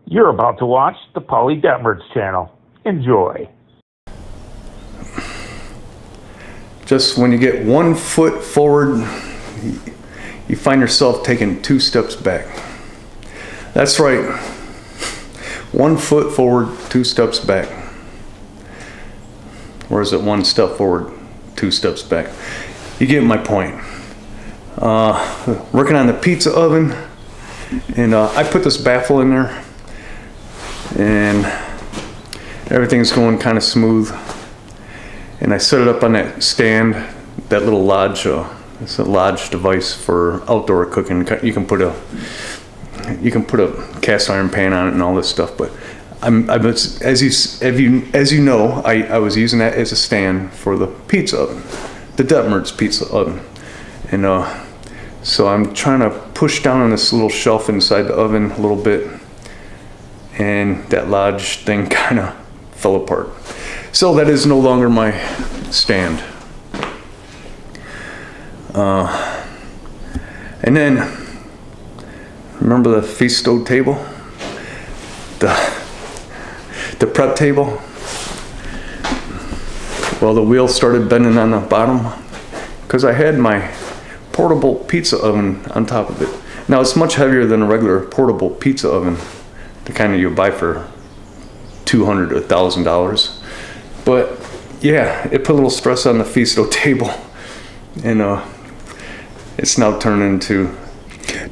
You're about to watch the Polly Detmers channel. Enjoy. Just when you get 1 foot forward, you find yourself taking 2 steps back. That's right. 1 foot forward, 2 steps back. Or is it 1 step forward, 2 steps back? You get my point. Working on the pizza oven, and I put this baffle in there, and everything's going kind of smooth. And I set it up on that stand, that little lodge. It's a lodge device for outdoor cooking. You can put a cast iron pan on it and all this stuff. But as you know, I was using that as a stand for the pizza oven, the Detmers pizza oven, and so I'm trying to push down on this little shelf inside the oven a little bit, and that lodge thing kind of fell apart. So that is no longer my stand. And then, remember the feasto table? The prep table? Well, the wheel started bending on the bottom because I had my portable pizza oven on top of it. Now it's much heavier than a regular portable pizza oven, the kind of you buy for $200 to $1,000. But yeah, it put a little stress on the feasto table, and it's now turned into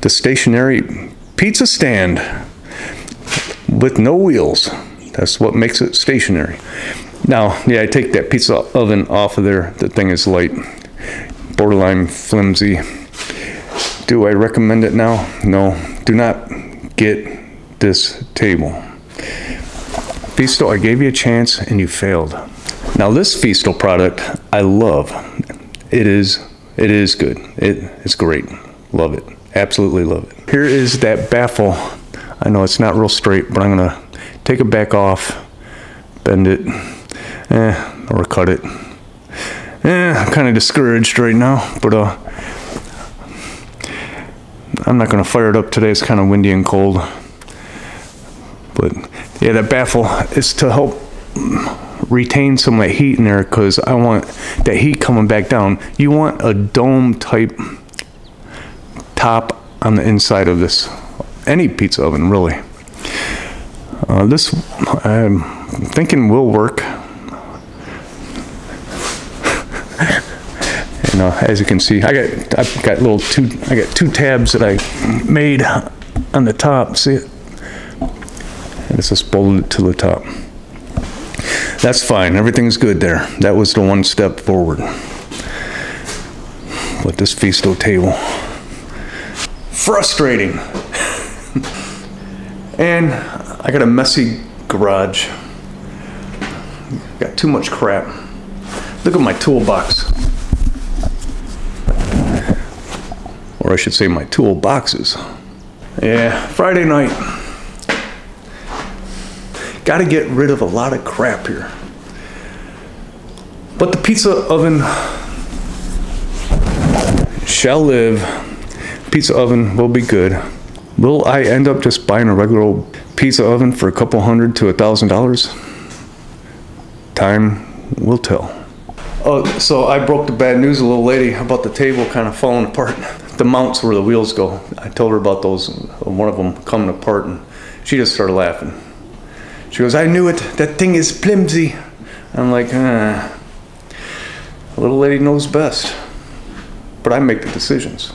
the stationary pizza stand with no wheels. That's what makes it stationary. Now, yeah, I take that pizza oven off of there. The thing is light, borderline flimsy. Do I recommend it now? No, do not get this table. Feasto, I gave you a chance and you failed. Now this Feasto product, I love. It is good. It's great. Love it. Absolutely love it. Here is that baffle. I know it's not real straight, but I'm gonna take it back off, bend it, or cut it. I'm kind of discouraged right now, but I'm not gonna fire it up today. It's kind of windy and cold. But yeah, that baffle is to help retain some of that heat in there, because I want that heat coming back down. You want a dome type top on the inside of this, any pizza oven really. This I'm thinking will work. And as you can see, I got 2 tabs that I made on the top. See it? And it's just bolted to the top. That's fine. Everything's good there. That was the 1 step forward. But this Feasto table, frustrating. And I got a messy garage. Got too much crap. Look at my toolbox. Or I should say my toolboxes. Yeah, Friday night. Got to get rid of a lot of crap here. But the pizza oven shall live. Pizza oven will be good. Will I end up just buying a regular old pizza oven for a couple $100 to $1,000? Time will tell. Oh, so I broke the bad news to a little lady about the table kind of falling apart. The mounts where the wheels go. I told her about those, one of them coming apart, and she just started laughing. She goes, I knew it, that thing is flimsy. I'm like, a little lady knows best. But I make the decisions.